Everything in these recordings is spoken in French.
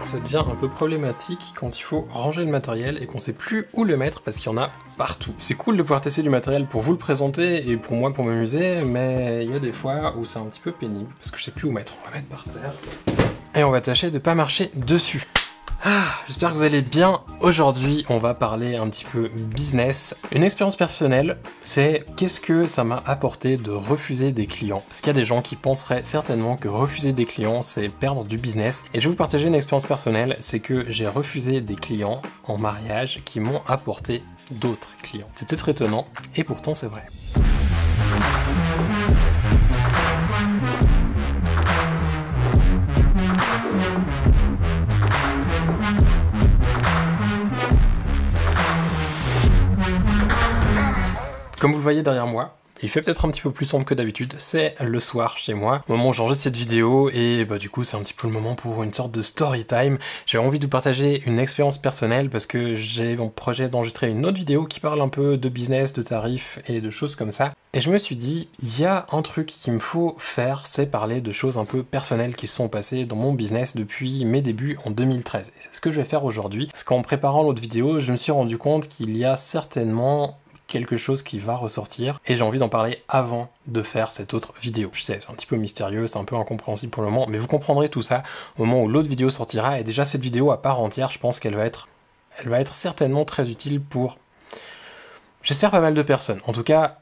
Ça devient un peu problématique quand il faut ranger le matériel et qu'on sait plus où le mettre parce qu'il y en a partout. C'est cool de pouvoir tester du matériel pour vous le présenter et pour moi pour m'amuser, mais il y a des fois où c'est un petit peu pénible parce que je sais plus où mettre. On va mettre par terre et on va tâcher de pas marcher dessus. J'espère que vous allez bien. Aujourd'hui, on va parler un petit peu business. Une expérience personnelle, c'est qu'est-ce que ça m'a apporté de refuser des clients. Parce qu'il y a des gens qui penseraient certainement que refuser des clients, c'est perdre du business. Et je vais vous partager une expérience personnelle, c'est que j'ai refusé des clients en mariage qui m'ont apporté d'autres clients. C'est peut-être étonnant, et pourtant c'est vrai. Comme vous le voyez derrière moi, il fait peut-être un petit peu plus sombre que d'habitude, c'est le soir chez moi, au moment où j'enregistre cette vidéo, et du coup c'est un petit peu le moment pour une sorte de story time. J'ai envie de vous partager une expérience personnelle parce que j'ai mon projet d'enregistrer une autre vidéo qui parle un peu de business, de tarifs et de choses comme ça. Et je me suis dit, il y a un truc qu'il me faut faire, c'est parler de choses un peu personnelles qui se sont passées dans mon business depuis mes débuts en 2013. Et c'est ce que je vais faire aujourd'hui, parce qu'en préparant l'autre vidéo, je me suis rendu compte qu'il y a certainement quelque chose qui va ressortir et j'ai envie d'en parler avant de faire cette autre vidéo. Je sais, c'est un petit peu mystérieux, c'est un peu incompréhensible pour le moment, mais vous comprendrez tout ça au moment où l'autre vidéo sortira. Et déjà cette vidéo à part entière, je pense qu'elle va être certainement très utile pour, j'espère, pas mal de personnes. En tout cas,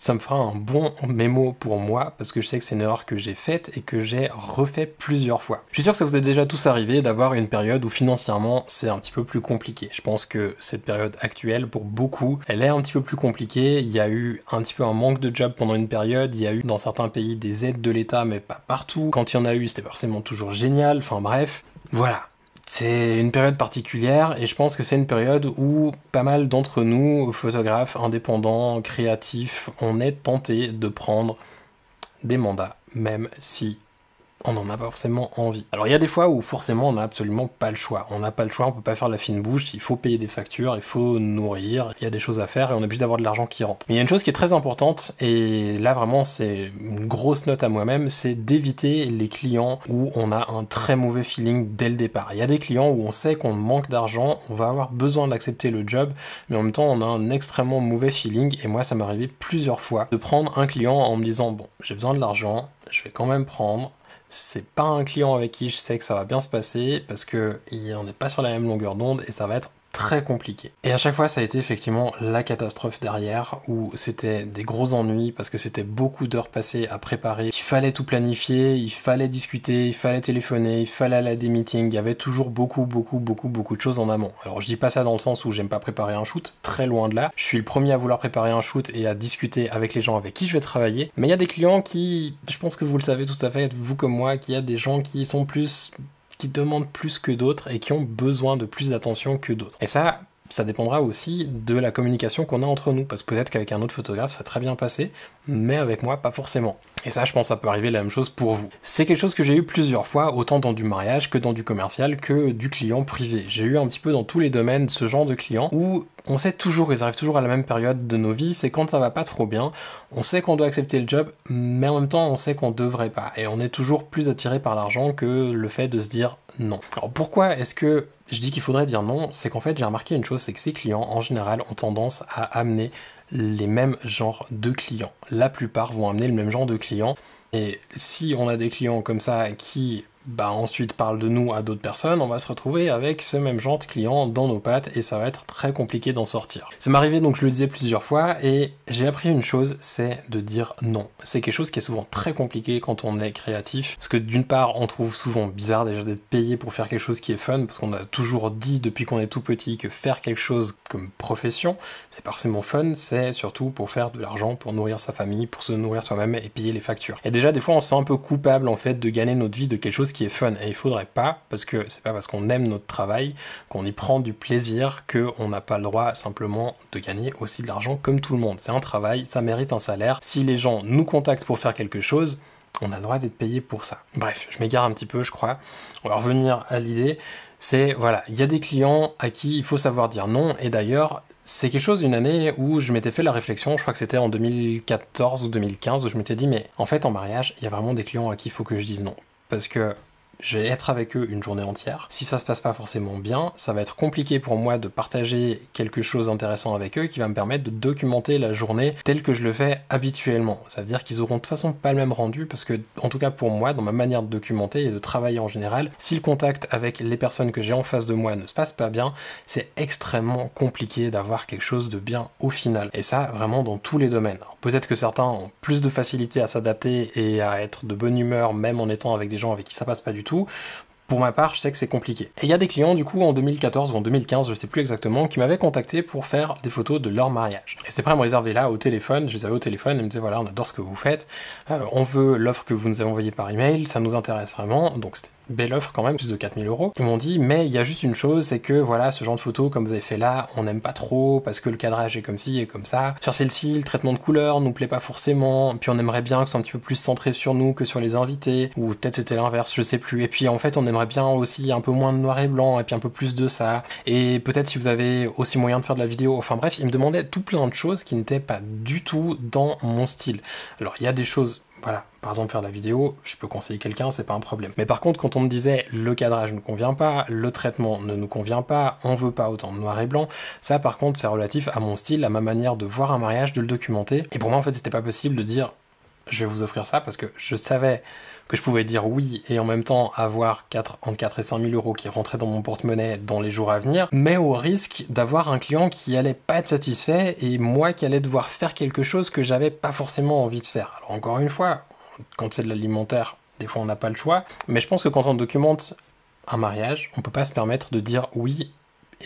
ça me fera un bon mémo pour moi, parce que je sais que c'est une erreur que j'ai faite et que j'ai refait plusieurs fois. Je suis sûr que ça vous est déjà tous arrivé d'avoir une période où financièrement c'est un petit peu plus compliqué. Je pense que cette période actuelle, pour beaucoup, elle est un petit peu plus compliquée. Il y a eu un petit peu un manque de job pendant une période, il y a eu dans certains pays des aides de l'État, mais pas partout. Quand il y en a eu, c'était forcément toujours génial, enfin bref, voilà. C'est une période particulière et je pense que c'est une période où pas mal d'entre nous, photographes, indépendants, créatifs, on est tentés de prendre des mandats, même si on n'en a pas forcément envie. Alors il y a des fois où forcément on n'a absolument pas le choix. On n'a pas le choix, on peut pas faire la fine bouche, il faut payer des factures, il faut nourrir, il y a des choses à faire et on est obligé d'avoir de l'argent qui rentre. Mais il y a une chose qui est très importante, et là vraiment c'est une grosse note à moi-même, c'est d'éviter les clients où on a un très mauvais feeling dès le départ. Il y a des clients où on sait qu'on manque d'argent, on va avoir besoin d'accepter le job, mais en même temps on a un extrêmement mauvais feeling, et moi ça m'est arrivé plusieurs fois de prendre un client en me disant bon, j'ai besoin de l'argent, je vais quand même prendre. C'est pas un client avec qui je sais que ça va bien se passer parce que on n'est pas sur la même longueur d'onde et ça va être très compliqué. Et à chaque fois ça a été effectivement la catastrophe derrière, où c'était des gros ennuis parce que c'était beaucoup d'heures passées à préparer, il fallait tout planifier, il fallait discuter, il fallait téléphoner, il fallait aller à des meetings, il y avait toujours beaucoup de choses en amont. Alors je dis pas ça dans le sens où j'aime pas préparer un shoot, très loin de là, je suis le premier à vouloir préparer un shoot et à discuter avec les gens avec qui je vais travailler, mais il y a des clients qui, je pense que vous le savez tout à fait, vous comme moi, qu'il y a des gens qui sont plus, qui demandent plus que d'autres et qui ont besoin de plus d'attention que d'autres. Et ça dépendra aussi de la communication qu'on a entre nous, parce que peut-être qu'avec un autre photographe ça a très bien passé, mais avec moi pas forcément. Et ça, je pense, ça peut arriver la même chose pour vous. C'est quelque chose que j'ai eu plusieurs fois, autant dans du mariage que dans du commercial, que du client privé. J'ai eu un petit peu dans tous les domaines ce genre de clients où on sait toujours, ils arrivent toujours à la même période de nos vies, c'est quand ça va pas trop bien, on sait qu'on doit accepter le job, mais en même temps on sait qu'on devrait pas. Et on est toujours plus attiré par l'argent que le fait de se dire non. Alors pourquoi est-ce que je dis qu'il faudrait dire non? C'est qu'en fait j'ai remarqué une chose, c'est que ces clients en général ont tendance à amener les mêmes genres de clients. La plupart vont amener le même genre de clients. Et si on a des clients comme ça qui ensuite parlent de nous à d'autres personnes, on va se retrouver avec ce même genre de clients dans nos pattes et ça va être très compliqué d'en sortir. Ça m'est arrivé, donc je le disais plusieurs fois, et j'ai appris une chose, c'est de dire non. C'est quelque chose qui est souvent très compliqué quand on est créatif, parce que d'une part on trouve souvent bizarre déjà d'être payé pour faire quelque chose qui est fun, parce qu'on a toujours dit depuis qu'on est tout petit que faire quelque chose comme profession, c'est pas forcément fun, c'est surtout pour faire de l'argent, pour nourrir sa famille, pour se nourrir soi-même et payer les factures. Et déjà des fois on se sent un peu coupable en fait de gagner notre vie de quelque chose qui est fun, et il faudrait pas, parce que c'est pas parce qu'on aime notre travail qu'on y prend du plaisir qu'on n'a pas le droit simplement de gagner aussi de l'argent comme tout le monde. C'est un travail, ça mérite un salaire. Si les gens nous contactent pour faire quelque chose, on a le droit d'être payé pour ça. Bref, je m'égare un petit peu je crois. On va revenir à l'idée, c'est voilà, il y a des clients à qui il faut savoir dire non, et d'ailleurs c'est quelque chose, une année où je m'étais fait la réflexion, je crois que c'était en 2014 ou 2015, où je m'étais dit mais en fait en mariage il y a vraiment des clients à qui il faut que je dise non, parce que je vais être avec eux une journée entière. Si ça se passe pas forcément bien, ça va être compliqué pour moi de partager quelque chose d'intéressant avec eux qui va me permettre de documenter la journée telle que je le fais habituellement. Ça veut dire qu'ils auront de toute façon pas le même rendu parce que, en tout cas pour moi, dans ma manière de documenter et de travailler en général, si le contact avec les personnes que j'ai en face de moi ne se passe pas bien, c'est extrêmement compliqué d'avoir quelque chose de bien au final. Et ça, vraiment dans tous les domaines. Peut-être que certains ont plus de facilité à s'adapter et à être de bonne humeur, même en étant avec des gens avec qui ça passe pas du tout. Pour ma part, je sais que c'est compliqué. Et il y a des clients, du coup, en 2014 ou en 2015, je sais plus exactement, qui m'avaient contacté pour faire des photos de leur mariage. Et c'était prêt à me réserver là, au téléphone, je les avais au téléphone, et ils me disaient, voilà, on adore ce que vous faites, on veut l'offre que vous nous avez envoyée par email, ça nous intéresse vraiment, donc c'était une belle offre quand même, plus de 4000 €. Ils m'ont dit, mais il y a juste une chose, c'est que, voilà, ce genre de photos, comme vous avez fait là, on n'aime pas trop, parce que le cadrage est comme ci et comme ça. Sur celle-ci, le traitement de couleur nous plaît pas forcément, puis on aimerait bien que ce soit un petit peu plus centré sur nous que sur les invités, ou peut-être c'était l'inverse, je sais plus. Et puis en fait, on aimerait bien aussi un peu moins de noir et blanc, et puis un peu plus de ça, et peut-être si vous avez aussi moyen de faire de la vidéo, enfin bref, ils me demandaient tout plein de choses qui n'étaient pas du tout dans mon style. Alors il y a des choses, voilà, par exemple faire de la vidéo, je peux conseiller quelqu'un, c'est pas un problème. Mais par contre, quand on me disait le cadrage ne nous convient pas, le traitement ne nous convient pas, on veut pas autant de noir et blanc, ça par contre c'est relatif à mon style, à ma manière de voir un mariage, de le documenter. Et pour moi en fait c'était pas possible de dire je vais vous offrir ça parce que je savais que je pouvais dire oui et en même temps avoir entre 4 et 5 000 € qui rentraient dans mon porte-monnaie dans les jours à venir, mais au risque d'avoir un client qui allait pas être satisfait et moi qui allais devoir faire quelque chose que j'avais pas forcément envie de faire. Alors encore une fois, quand c'est de l'alimentaire, des fois on n'a pas le choix, mais je pense que quand on documente un mariage, on peut pas se permettre de dire oui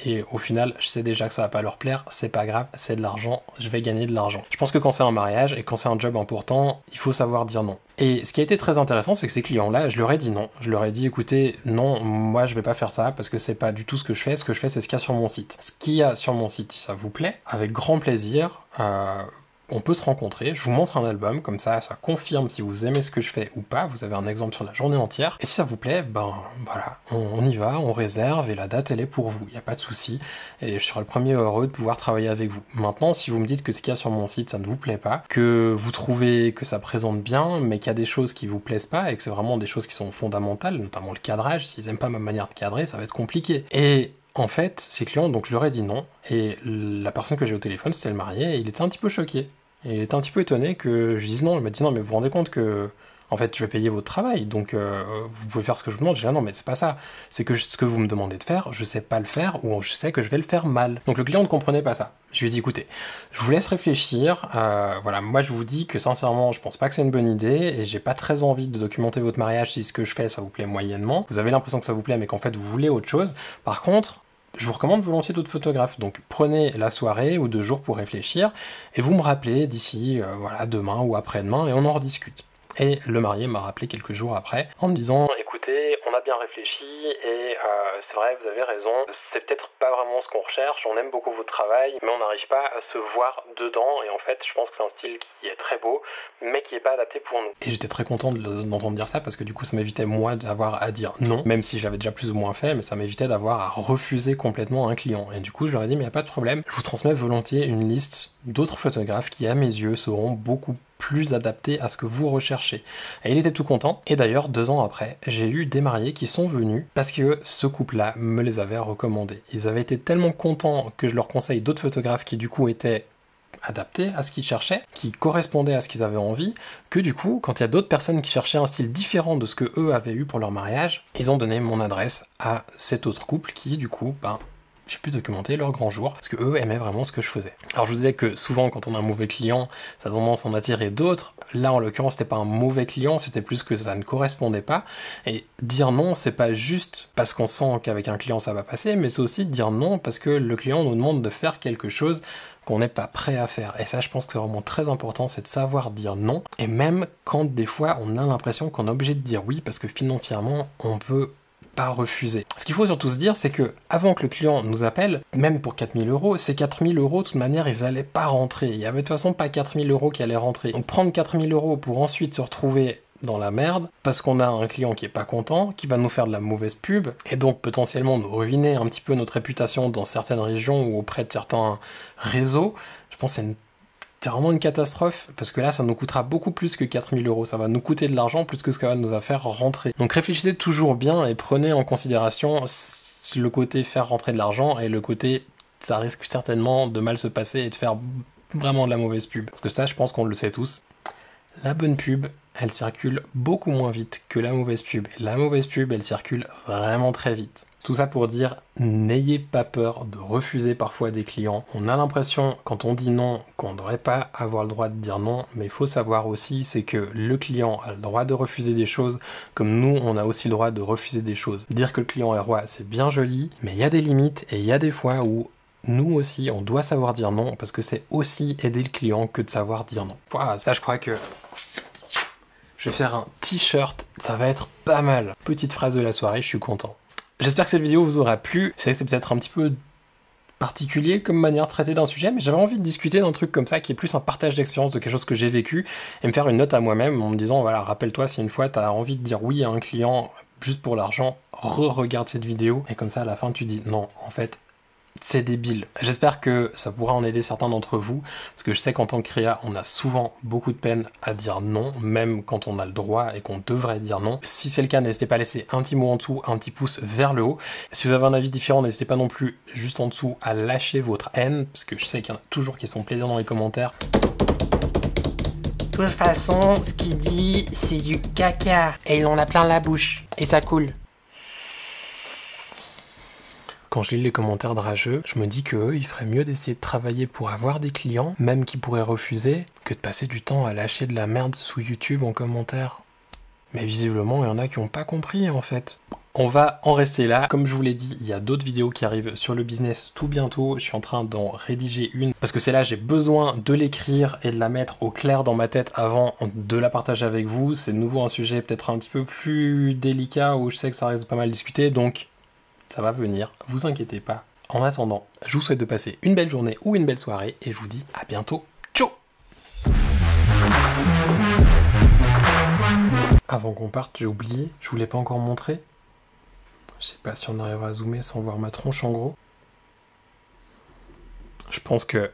et au final, je sais déjà que ça va pas leur plaire, c'est pas grave, c'est de l'argent, je vais gagner de l'argent. Je pense que quand c'est un mariage et quand c'est un job important, il faut savoir dire non. Et ce qui a été très intéressant, c'est que ces clients-là, je leur ai dit non. Je leur ai dit, écoutez, non, moi je vais pas faire ça parce que c'est pas du tout ce que je fais. Ce que je fais, c'est ce qu'il y a sur mon site. Ce qu'il y a sur mon site, si ça vous plaît, avec grand plaisir, on peut se rencontrer, je vous montre un album, comme ça confirme si vous aimez ce que je fais ou pas, vous avez un exemple sur la journée entière, et si ça vous plaît, ben voilà, on y va, on réserve, et la date elle est pour vous, il n'y a pas de souci, et je serai le premier heureux de pouvoir travailler avec vous. Maintenant, si vous me dites que ce qu'il y a sur mon site ça ne vous plaît pas, que vous trouvez que ça présente bien, mais qu'il y a des choses qui vous plaisent pas, et que c'est vraiment des choses qui sont fondamentales, notamment le cadrage, s'ils aiment pas ma manière de cadrer, ça va être compliqué. Et en fait, ces clients, donc je leur ai dit non, et la personne que j'ai au téléphone, c'était le marié, et il était un petit peu choqué. Et il était un petit peu étonné que je dise non. Il m'a dit non, mais vous vous rendez compte que, en fait, je vais payer votre travail, donc vous pouvez faire ce que je vous demande. J'ai dit non, mais c'est pas ça. C'est que ce que vous me demandez de faire, je sais pas le faire, ou je sais que je vais le faire mal. Donc le client ne comprenait pas ça. Je lui ai dit écoutez, je vous laisse réfléchir. Voilà, moi je vous dis que sincèrement, je pense pas que c'est une bonne idée, et j'ai pas très envie de documenter votre mariage si ce que je fais ça vous plaît moyennement. Vous avez l'impression que ça vous plaît, mais qu'en fait vous voulez autre chose. Par contre, je vous recommande volontiers d'autres photographes, donc prenez la soirée ou 2 jours pour réfléchir, et vous me rappelez d'ici, voilà, demain ou après-demain, et on en rediscute. Et le marié m'a rappelé quelques jours après, en me disant « Écoutez, on a bien réfléchi, et c'est vrai, vous avez raison, c'est peut-être pas vraiment ce qu'on recherche, on aime beaucoup votre travail, mais on n'arrive pas à se voir dedans, et en fait, je pense que c'est un style qui est très beau, mais qui est pas adapté pour nous. » Et j'étais très content d'entendre dire ça, parce que du coup, ça m'évitait moi d'avoir à dire non, même si j'avais déjà plus ou moins fait, mais ça m'évitait d'avoir à refuser complètement un client. Et du coup, je leur ai dit, mais y a pas de problème, je vous transmets volontiers une liste d'autres photographes qui, à mes yeux, seront beaucoup plus adapté à ce que vous recherchez. Et il était tout content, et d'ailleurs 2 ans après, j'ai eu des mariés qui sont venus parce que ce couple-là me les avait recommandés. Ils avaient été tellement contents que je leur conseille d'autres photographes qui du coup étaient adaptés à ce qu'ils cherchaient, qui correspondaient à ce qu'ils avaient envie, que du coup, quand il y a d'autres personnes qui cherchaient un style différent de ce que eux avaient eu pour leur mariage, ils ont donné mon adresse à cet autre couple qui du coup, j'ai pu documenter leur grand jour, parce que eux aimaient vraiment ce que je faisais. Alors je vous disais que souvent quand on a un mauvais client, ça a tendance à en attirer d'autres. Là en l'occurrence c'était pas un mauvais client, c'était plus que ça ne correspondait pas. Et dire non, c'est pas juste parce qu'on sent qu'avec un client ça va passer, mais c'est aussi dire non parce que le client nous demande de faire quelque chose qu'on n'est pas prêt à faire. Et ça, je pense que c'est vraiment très important, c'est de savoir dire non. Et même quand des fois on a l'impression qu'on est obligé de dire oui parce que financièrement on peut pas refuser. Ce qu'il faut surtout se dire, c'est que avant que le client nous appelle, même pour 4000 €, ces 4000 € de toute manière, ils allaient pas rentrer. Il y avait de toute façon pas 4000 € qui allaient rentrer. Donc prendre 4000 € pour ensuite se retrouver dans la merde, parce qu'on a un client qui est pas content, qui va nous faire de la mauvaise pub, et donc potentiellement nous ruiner un petit peu notre réputation dans certaines régions ou auprès de certains réseaux, je pense que c'est une c'est vraiment une catastrophe parce que là ça nous coûtera beaucoup plus que 4000 euros, ça va nous coûter de l'argent plus que ce que ça va nous faire rentrer. Donc réfléchissez toujours bien et prenez en considération le côté faire rentrer de l'argent et le côté ça risque certainement de mal se passer et de faire vraiment de la mauvaise pub. Parce que ça je pense qu'on le sait tous, la bonne pub elle circule beaucoup moins vite que la mauvaise pub. La mauvaise pub elle circule vraiment très vite. Tout ça pour dire, n'ayez pas peur de refuser parfois des clients. On a l'impression, quand on dit non, qu'on ne devrait pas avoir le droit de dire non, mais il faut savoir aussi, c'est que le client a le droit de refuser des choses, comme nous, on a aussi le droit de refuser des choses. Dire que le client est roi, c'est bien joli, mais il y a des limites, et il y a des fois où nous aussi, on doit savoir dire non, parce que c'est aussi aider le client que de savoir dire non. Voilà, ça je crois que... je vais faire un t-shirt, ça va être pas mal. Petite phrase de la soirée, je suis content. J'espère que cette vidéo vous aura plu. Je sais que c'est peut-être un petit peu particulier comme manière de traiter d'un sujet, mais j'avais envie de discuter d'un truc comme ça qui est plus un partage d'expérience de quelque chose que j'ai vécu et me faire une note à moi-même en me disant voilà, rappelle-toi si une fois tu as envie de dire oui à un client juste pour l'argent, re-regarde cette vidéo et comme ça à la fin tu dis non, en fait c'est débile. J'espère que ça pourra en aider certains d'entre vous, parce que je sais qu'en tant que créa, on a souvent beaucoup de peine à dire non, même quand on a le droit et qu'on devrait dire non. Si c'est le cas, n'hésitez pas à laisser un petit mot en dessous, un petit pouce vers le haut. Si vous avez un avis différent, n'hésitez pas non plus, juste en dessous, à lâcher votre haine, parce que je sais qu'il y en a toujours qui se font plaisir dans les commentaires. De toute façon, ce qu'il dit, c'est du caca. Et il en a plein la bouche. Et ça coule. Quand je lis les commentaires de rageux, je me dis qu'eux, ils feraient mieux d'essayer de travailler pour avoir des clients, même qui pourraient refuser, que de passer du temps à lâcher de la merde sous YouTube en commentaire. Mais visiblement, il y en a qui n'ont pas compris en fait. On va en rester là. Comme je vous l'ai dit, il y a d'autres vidéos qui arrivent sur le business tout bientôt. Je suis en train d'en rédiger une parce que c'est là j'ai besoin de l'écrire et de la mettre au clair dans ma tête avant de la partager avec vous. C'est de nouveau un sujet peut-être un petit peu plus délicat où je sais que ça risque de pas mal discuter, donc ça va venir, vous inquiétez pas. En attendant, je vous souhaite de passer une belle journée ou une belle soirée et je vous dis à bientôt. Ciao! Avant qu'on parte, j'ai oublié, je vous l'ai pas encore montré. Je sais pas si on arrivera à zoomer sans voir ma tronche en gros. Je pense que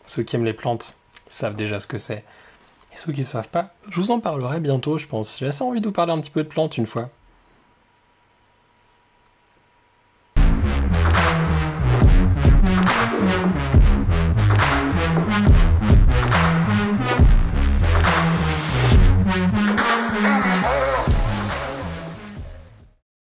ceux qui aiment les plantes savent déjà ce que c'est. Et ceux qui ne savent pas, je vous en parlerai bientôt, je pense. J'ai assez envie de vous parler un petit peu de plantes une fois.